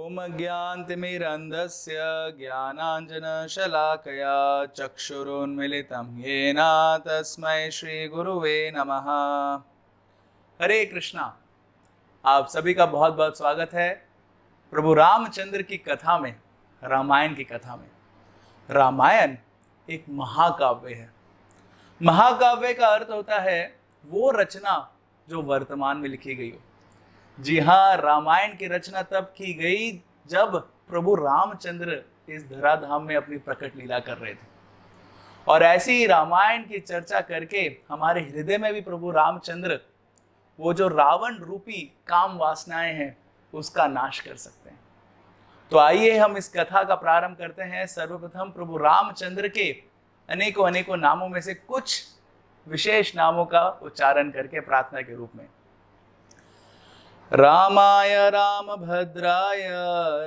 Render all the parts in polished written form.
ॐ ज्ञानतिमिरन्धस्य ज्ञानाञ्जनशलाकया चक्षुरुन्मिलितं येन तस्मै श्रीगुरुवे नमः। हरे कृष्णा। आप सभी का बहुत बहुत स्वागत है प्रभु रामचंद्र की कथा में, रामायण की कथा में। रामायण एक महाकाव्य है। महाकाव्य का अर्थ होता है वो रचना जो वर्तमान में लिखी गई हो। जी हाँ, रामायण की रचना तब की गई जब प्रभु रामचंद्र इस धराधाम में अपनी प्रकट लीला कर रहे थे। और ऐसी ही रामायण की चर्चा करके हमारे हृदय में भी प्रभु रामचंद्र वो जो रावण रूपी काम वासनाएं हैं उसका नाश कर सकते हैं। तो आइए हम इस कथा का प्रारंभ करते हैं। सर्वप्रथम प्रभु रामचंद्र के अनेकों अनेकों नामों में से कुछ विशेष नामों का उच्चारण करके प्रार्थना के रूप में। रामाय रामभद्राय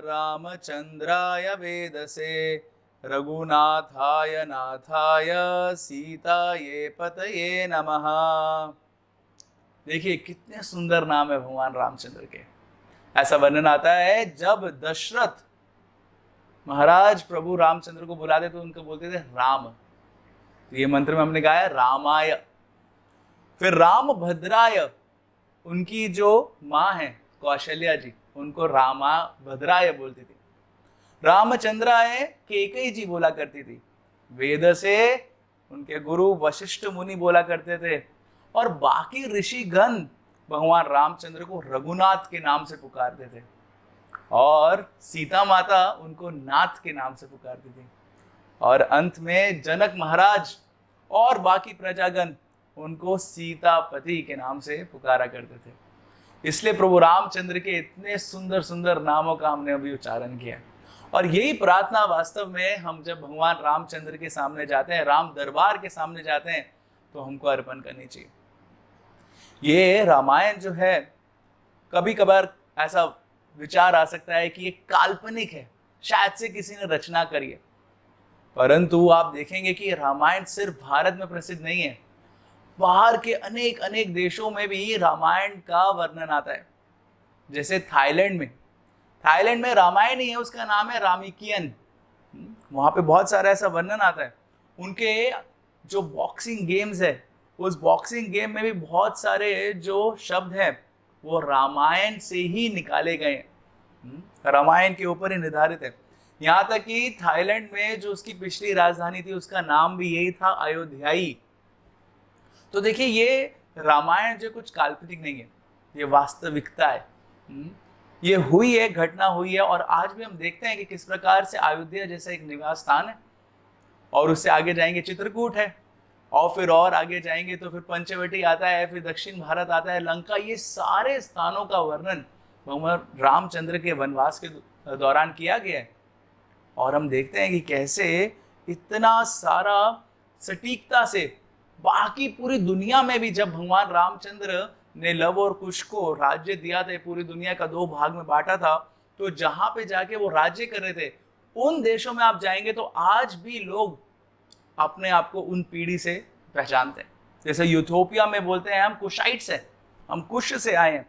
रामचंद्राय वेदसे रघुनाथाय नाथाय सीताये पतये नमः। देखिए कितने सुंदर नाम है भगवान रामचंद्र के। ऐसा वर्णन आता है जब दशरथ महाराज प्रभु रामचंद्र को बुलाते तो उनको बोलते थे राम। तो ये मंत्र में हमने गाया रामाय। फिर रामभद्राय, उनकी जो माँ है कौशल्या जी, उनको रामा भद्राय बोलती थी। रामचंद्राय केकई जी बोला करती थी। वेद से उनके गुरु वशिष्ठ मुनि बोला करते थे। और बाकी ऋषिगण भगवान रामचंद्र को रघुनाथ के नाम से पुकारते थे और सीता माता उनको नाथ के नाम से पुकारती थी। और अंत में जनक महाराज और बाकी प्रजागण उनको सीतापति के नाम से पुकारा करते थे। इसलिए प्रभु रामचंद्र के इतने सुंदर सुंदर नामों का हमने अभी उच्चारण किया। और यही प्रार्थना वास्तव में हम जब भगवान रामचंद्र के सामने जाते हैं, राम दरबार के सामने जाते हैं, तो हमको अर्पण करनी चाहिए। ये रामायण जो है, कभी कभार ऐसा विचार आ सकता है कि ये काल्पनिक है, शायद से किसी ने रचना करी है। परंतु आप देखेंगे कि रामायण सिर्फ भारत में प्रसिद्ध नहीं है, बाहर के अनेक अनेक देशों में भी रामायण का वर्णन आता है। जैसे थाईलैंड में रामायण ही है, उसका नाम है रामिकियन। वहां पे बहुत सारा ऐसा वर्णन आता है। उनके जो बॉक्सिंग गेम्स है, उस बॉक्सिंग गेम में भी बहुत सारे जो शब्द हैं वो रामायण से ही निकाले गए हैं, रामायण के ऊपर ही निर्धारित है। यहाँ तक कि थाईलैंड में जो उसकी पिछली राजधानी थी उसका नाम भी यही था, अयोध्याई। तो देखिए ये रामायण जो कुछ काल्पनिक नहीं है, ये वास्तविकता है। ये हुई है, घटना हुई है। और आज भी हम देखते हैं कि किस प्रकार से अयोध्या जैसा एक निवास स्थान है, और उससे आगे जाएंगे चित्रकूट है, और फिर और आगे जाएंगे तो फिर पंचवटी आता है, फिर दक्षिण भारत आता है, लंका। ये सारे स्थानों का वर्णन भगवान रामचंद्र के वनवास के दौरान किया गया है। और हम देखते हैं कि कैसे इतना सारा सटीकता से बाकी पूरी दुनिया में भी, जब भगवान रामचंद्र ने लव और कुश को राज्य दिया था, पूरी दुनिया का 2 भाग में बांटा था, तो जहां पे जाके वो राज्य कर रहे थे उन देशों में आप जाएंगे तो आज भी लोग अपने आप को उन पीढ़ी से पहचानते हैं। जैसे यूथोपिया में बोलते हैं हम कुशाइट्स हैं, हम कुश से आए हैं,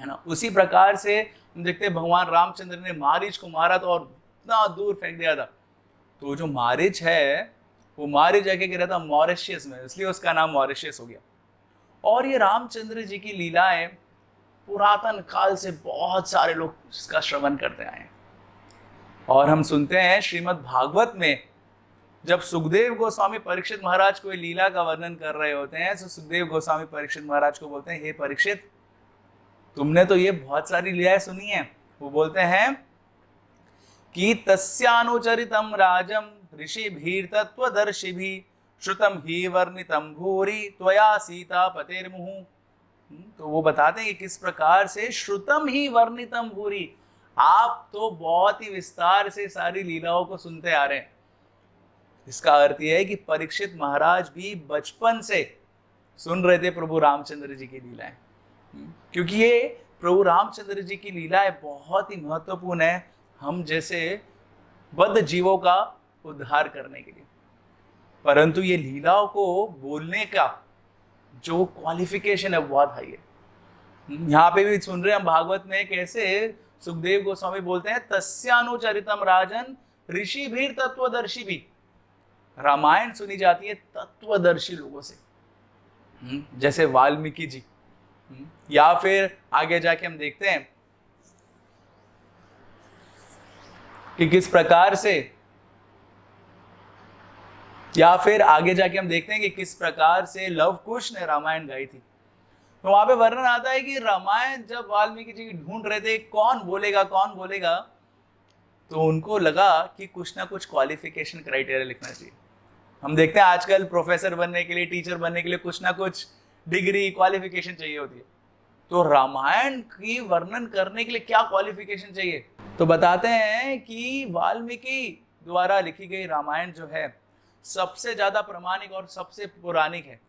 है ना। उसी प्रकार से हम देखते हैं भगवान रामचंद्र ने मारीच को मारा था और इतना दूर फेंक दिया था। तो जो मारीच है वो मारीच जाके गिरा था मॉरिशियस में, इसलिए उसका नाम मॉरिशियस हो गया। और ये रामचंद्र जी की लीलाएं पुरातन काल से बहुत सारे लोग इसका श्रवण करते आए हैं। और हम सुनते हैं श्रीमद् भागवत में जब सुखदेव गोस्वामी परीक्षित महाराज को लीला का वर्णन कर रहे होते हैं, तो सुखदेव गोस्वामी परीक्षित महाराज को बोलते हैं, हे परीक्षित, तुमने तो ये बहुत सारी लीलाएं सुनी है। वो बोलते हैं कि तस्यानुचरितम राजम ऋषिभीर तत्वदर्शिभिः श्रुतम ही वर्णितम भूरि त्वया सीता पतेर्मुहुः। तो वो बताते हैं कि किस प्रकार से श्रुतम ही वर्णितम भूरि, आप तो बहुत ही विस्तार से सारी लीलाओं को सुनते आ रहे हैं। इसका अर्थ यह है कि परीक्षित महाराज भी बचपन से सुन रहे थे प्रभु रामचंद्र जी की लीलाएं, क्योंकि ये प्रभु रामचंद्र जी की लीलाएं बहुत ही महत्वपूर्ण है हम जैसे बद्ध जीवों का उद्धार करने के लिए। परंतु ये लीलाओं को बोलने का जो क्वालिफिकेशन है बहुत हाई है। यहाँ पे भी सुन रहे हैं हम भागवत में कैसे सुखदेव गोस्वामी बोलते हैं तस्यानुचरितम राजन ऋषि भी तत्वदर्शी भी। रामायण सुनी जाती है तत्वदर्शी लोगों से, जैसे वाल्मीकि जी, या फिर आगे जाके हम देखते हैं कि किस प्रकार से, या फिर आगे जाके हम देखते हैं कि किस प्रकार से लव कुश ने रामायण गाई थी। तो वहां पे वर्णन आता है कि रामायण जब वाल्मीकि जी ढूंढ रहे थे कौन बोलेगा कौन बोलेगा, तो उनको लगा कि कुछ ना कुछ क्वालिफिकेशन क्राइटेरिया लिखना चाहिए। हम देखते हैं आजकल प्रोफेसर बनने के लिए, टीचर बनने के लिए कुछ ना कुछ डिग्री क्वालिफिकेशन चाहिए होती है। तो रामायण की वर्णन करने के लिए क्या क्वालिफिकेशन चाहिए? तो बताते हैं कि वाल्मीकि द्वारा लिखी गई रामायण जो है सबसे ज्यादा प्रमाणिक और सबसे पौराणिक है।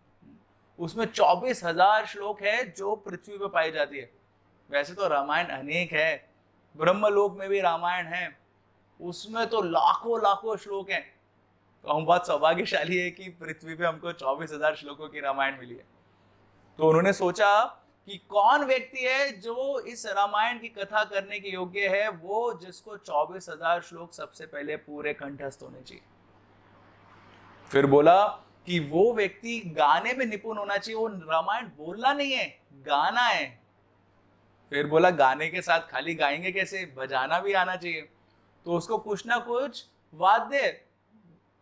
उसमें 24,000 श्लोक है जो पृथ्वी पर पाई जाती है। वैसे तो रामायण अनेक है, ब्रह्मलोक में भी रामायण है, उसमें तो लाखों लाखों श्लोक हैं। तो हम बहुत सौभाग्यशाली है कि पृथ्वी पे हमको 24,000 श्लोकों की रामायण मिली है। तो उन्होंने सोचा कि कौन व्यक्ति है जो इस रामायण की कथा करने के योग्य है, वो जिसको 24,000 श्लोक सबसे पहले पूरे कंठस्थ होने चाहिए। फिर बोला कि वो व्यक्ति गाने में निपुण होना चाहिए, वो रामायण बोलना नहीं है, गाना है। फिर बोला गाने के साथ खाली गाएंगे कैसे, बजाना भी आना चाहिए, तो उसको कुछ ना कुछ वाद्य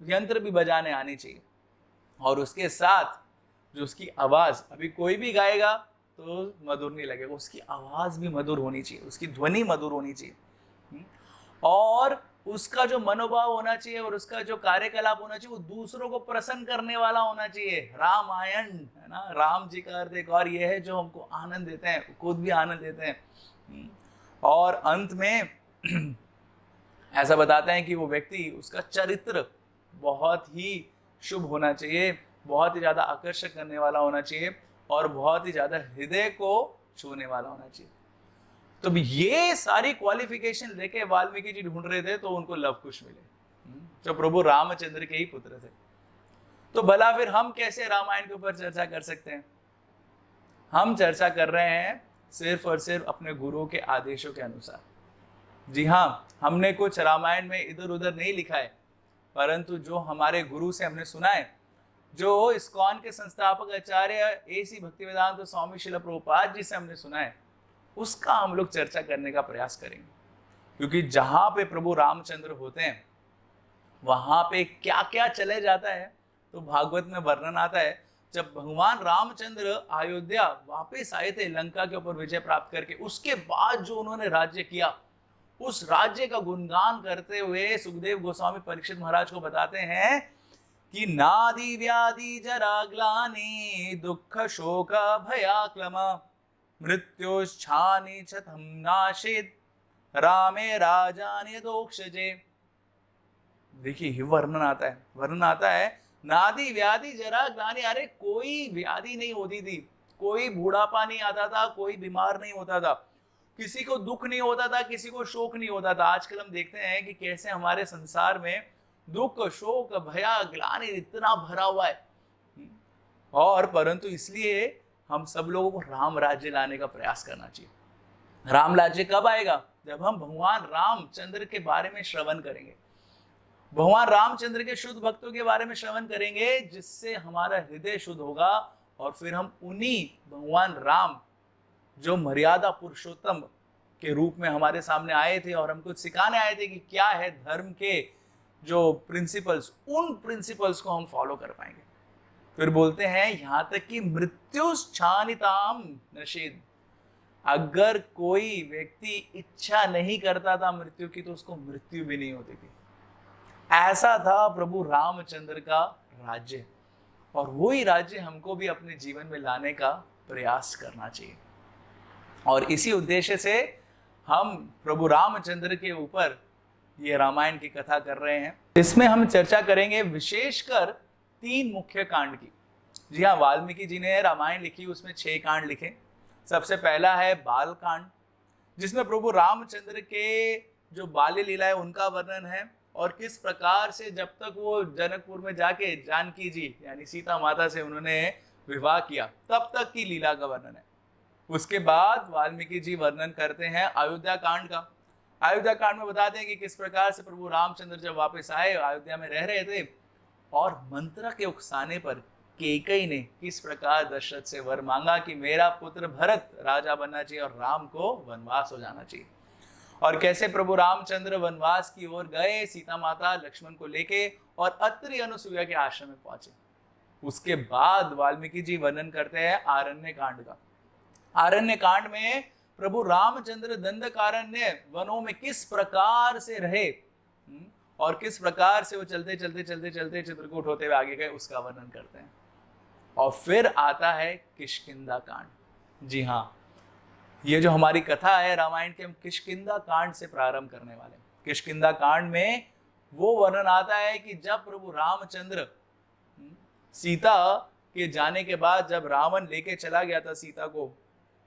यंत्र भी बजाने आनी चाहिए। और उसके साथ जो उसकी आवाज, अभी कोई भी गाएगा तो मधुर नहीं लगेगा, उसकी आवाज भी मधुर होनी चाहिए, उसकी ध्वनि मधुर होनी चाहिए, और उसका जो मनोभाव होना चाहिए और उसका जो कार्यकलाप होना चाहिए वो दूसरों को प्रसन्न करने वाला होना चाहिए। रामायण है ना, राम जी का अर्थ एक और ये है जो हमको आनंद देते हैं, खुद भी आनंद देते हैं। और अंत में ऐसा बताते हैं कि वो व्यक्ति, उसका चरित्र बहुत ही शुभ होना चाहिए, बहुत ही ज्यादा आकर्षक करने वाला होना चाहिए और बहुत ही ज्यादा हृदय को छूने वाला होना चाहिए। तो ये सारी क्वालिफिकेशन लेके वाल्मीकि जी ढूंढ रहे थे, तो उनको लव कुश मिले जो प्रभु रामचंद्र के ही पुत्र थे। तो भला फिर हम कैसे रामायण के ऊपर चर्चा कर सकते हैं? हम चर्चा कर रहे हैं सिर्फ और सिर्फ अपने गुरुओं के आदेशों के अनुसार। जी हाँ, हमने कुछ रामायण में इधर उधर नहीं लिखा है, परंतु जो हमारे गुरु से हमने सुना है, जो इस्कॉन के संस्थापक आचार्य AC भक्तिवेदांत स्वामी श्रील प्रभुपाद जी से हमने सुना है, उसका हम लोग चर्चा करने का प्रयास करेंगे। क्योंकि जहां पे प्रभु रामचंद्र होते हैं वहां पे क्या क्या चले जाता है, तो भागवत में वर्णन आता है जब भगवान रामचंद्र अयोध्या वापस आए थे लंका के ऊपर विजय प्राप्त करके, उसके बाद जो उन्होंने राज्य किया, उस राज्य का गुणगान करते हुए सुखदेव गोस्वामी परीक्षित महाराज को बताते हैं कि नादि व्याधि जरा ग्लानि दुख शोक भयाक्लम मृत्युश्छानि च तम नाशित रामे राजाने दोक्षजे। देखिए ये वर्णन आता है नादि व्याधि जरा ग्लानि, अरे कोई व्याधि नहीं होती थी, कोई बूढ़ापा नहीं आता था, कोई बीमार नहीं होता था, किसी को दुख नहीं होता था, किसी को शोक नहीं होता था। आजकल हम देखते हैं कि कैसे हमारे संसार में दुख शोक भया ग्लानि इतना भरा हुआ है, और परंतु इसलिए हम सब लोगों को राम राज्य लाने का प्रयास करना चाहिए। राम राज्य कब आएगा? जब हम भगवान रामचंद्र के बारे में श्रवण करेंगे, भगवान रामचंद्र के शुद्ध भक्तों के बारे में श्रवण करेंगे, जिससे हमारा हृदय शुद्ध होगा, और फिर हम उन्हीं भगवान राम जो मर्यादा पुरुषोत्तम के रूप में हमारे सामने आए थे और हमको सिखाने आए थे कि क्या है धर्म के जो प्रिंसिपल्स, उन प्रिंसिपल्स को हम फॉलो कर पाएंगे। फिर बोलते हैं यहां तक कि मृत्युश्छानिताम नशेद, अगर कोई व्यक्ति इच्छा नहीं करता था मृत्यु की, तो उसको मृत्यु भी नहीं होती थी। ऐसा था प्रभु रामचंद्र का राज्य, और वही राज्य हमको भी अपने जीवन में लाने का प्रयास करना चाहिए। और इसी उद्देश्य से हम प्रभु रामचंद्र के ऊपर ये रामायण की कथा कर रहे हैं। इसमें हम चर्चा करेंगे विशेषकर 3 मुख्य कांड की। जी हाँ, वाल्मीकि जी ने रामायण लिखी, उसमें 6 कांड लिखे। सबसे पहला है बाल कांड, जिसमें प्रभु रामचंद्र के जो बाल्य लीला है उनका वर्णन है, और किस प्रकार से जब तक वो जनकपुर में जाके जानकी जी यानी सीता माता से उन्होंने विवाह किया तब तक की लीला का वर्णन है। उसके बाद वाल्मीकि जी वर्णन करते हैं अयोध्या कांड का। अयोध्या कांड में बताते हैं कि किस प्रकार से प्रभु रामचंद्र जब वापस आए, अयोध्या में रह रहे थे, और मंत्रा के उकसाने पर केकई ने किस प्रकार दशरथ से वर मांगा कि मेरा पुत्र भरत राजा बनना चाहिए और राम को वनवास हो जाना चाहिए। और कैसे प्रभु रामचंद्र वनवास की ओर गए सीता माता लक्ष्मण को लेके और अत्रि अनुसुईया के आश्रम में पहुंचे। उसके बाद वाल्मीकि जी वर्णन करते हैं आरण्य कांड का। आरण्य कांड में प्रभु रामचंद्र दंडकारण्य वनों में किस प्रकार से रहे और किस प्रकार से वो चलते चलते चलते चलते चित्रकूट होते हुए आगे गए, उसका वर्णन करते हैं। और फिर आता है किष्किंधा कांड। जी हाँ, ये जो हमारी कथा है रामायण के, हम किष्किंधा कांड से प्रारंभ करने वाले हैं। किष्किंधा कांड में वो वर्णन आता है कि जब प्रभु रामचंद्र सीता के जाने के बाद जब रावण लेके चला गया था सीता को,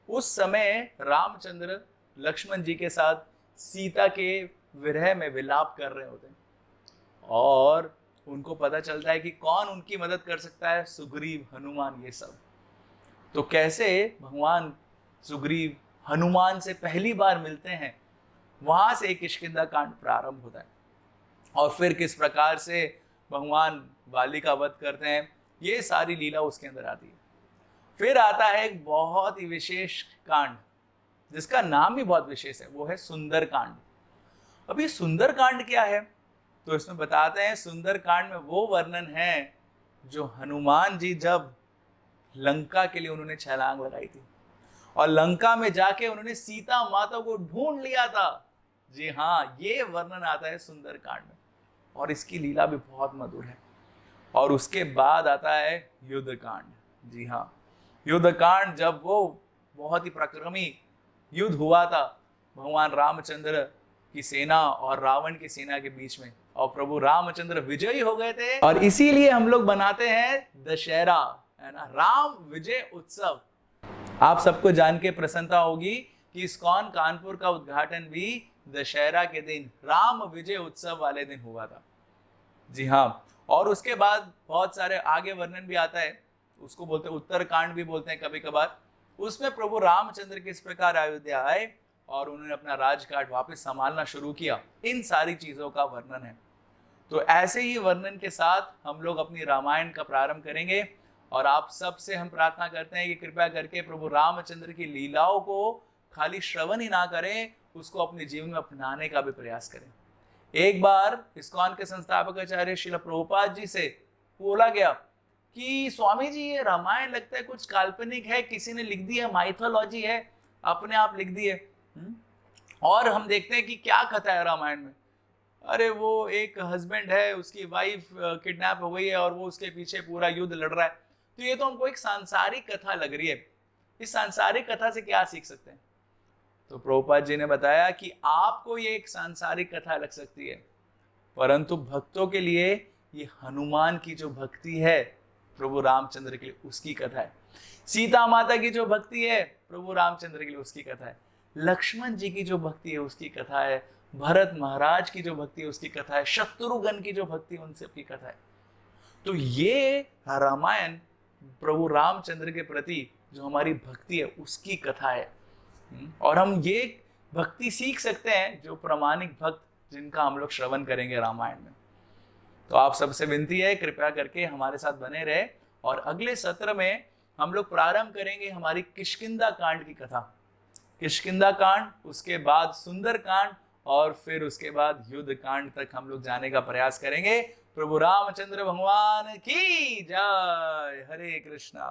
उस समय रामचंद्र लक्ष्मण जी के साथ सीता के विरह में विलाप कर रहे होते हैं और उनको पता चलता है कि कौन उनकी मदद कर सकता है, सुग्रीव, हनुमान, ये सब। तो कैसे भगवान सुग्रीव हनुमान से पहली बार मिलते हैं, वहां से किष्किंधा कांड प्रारंभ होता है। और फिर किस प्रकार से भगवान वाली का वध करते हैं, ये सारी लीला उसके अंदर आती है। फिर आता है एक बहुत ही विशेष कांड जिसका नाम भी बहुत विशेष है, वो है सुंदर कांड। अभी सुंदर कांड क्या है, तो इसमें बताते हैं सुंदर कांड में वो वर्णन है जो हनुमान जी जब लंका के लिए उन्होंने छलांग लगाई थी और लंका में जाके उन्होंने सीता माता को ढूंढ लिया था। जी हाँ, ये वर्णन आता है सुंदर कांड में और इसकी लीला भी बहुत मधुर है। और उसके बाद आता है युद्ध कांड। जी हाँ, युद्ध कांड, जब वो बहुत ही पराक्रमी युद्ध हुआ था भगवान रामचंद्र की सेना और रावण की सेना के बीच में, और प्रभु रामचंद्र विजयी हो गए थे। और इसीलिए हम लोग बनाते हैं दशहरा, है ना, राम विजय उत्सव। आप सबको जान के प्रसन्नता होगी कि इस्कॉन कानपुर का उद्घाटन भी दशहरा के दिन, राम विजय उत्सव वाले दिन हुआ था। जी हाँ, और उसके बाद बहुत सारे आगे वर्णन भी आता है, उसको बोलते हैं उत्तरकांड भी बोलते हैं कभी कभार। उसमें प्रभु रामचंद्र किस प्रकार अयोध्या आए और उन्होंने अपना राजकाज वापस संभालना शुरू किया, इन सारी चीजों का वर्णन है। तो ऐसे ही वर्णन के साथ हम लोग अपनी रामायण का प्रारंभ करेंगे। और आप सबसे हम प्रार्थना करते हैं कि कृपया करके प्रभु रामचंद्र की लीलाओं को खाली श्रवण ही ना करें, उसको अपने जीवन में अपनाने का भी प्रयास करें। एक बार इस्कॉन के संस्थापक आचार्य श्रील प्रभुपाद जी से बोला गया कि स्वामी जी, ये रामायण लगता है कुछ काल्पनिक है, किसी ने लिख दी है, माइथोलॉजी है, अपने आप लिख दी है। और हम देखते हैं कि क्या कथा है रामायण में। अरे वो एक हस्बैंड है, उसकी वाइफ किडनैप हो गई है और वो उसके पीछे पूरा युद्ध लड़ रहा है। तो ये तो हमको एक सांसारिक कथा लग रही है, इस सांसारिक कथा से क्या सीख सकते हैं? तो प्रभुपाद जी ने बताया कि आपको ये एक सांसारिक कथा लग सकती है, परंतु भक्तों के लिए ये हनुमान की जो भक्ति है प्रभु रामचंद्र के लिए, उसकी कथा है। सीता माता की जो भक्ति है प्रभु रामचंद्र के लिए, उसकी कथा है। लक्ष्मण जी की जो भक्ति है उसकी कथा है। भरत महाराज की जो भक्ति है उसकी कथा है। शत्रुघ्न की जो भक्ति है उन सबकी कथा है। तो ये रामायण प्रभु रामचंद्र के प्रति जो हमारी भक्ति है उसकी कथा है। और हम ये भक्ति सीख सकते हैं जो प्रामाणिक भक्त जिनका हम लोग श्रवण करेंगे रामायण में। तो आप सबसे विनती है कृपया करके हमारे साथ बने रहे। और अगले सत्र में हम लोग प्रारंभ करेंगे हमारी किष्किंधा कांड की कथा। किष्किंधा कांड, उसके बाद सुंदर कांड और फिर उसके बाद युद्ध कांड तक हम लोग जाने का प्रयास करेंगे। प्रभु रामचंद्र भगवान की जय। हरे कृष्णा।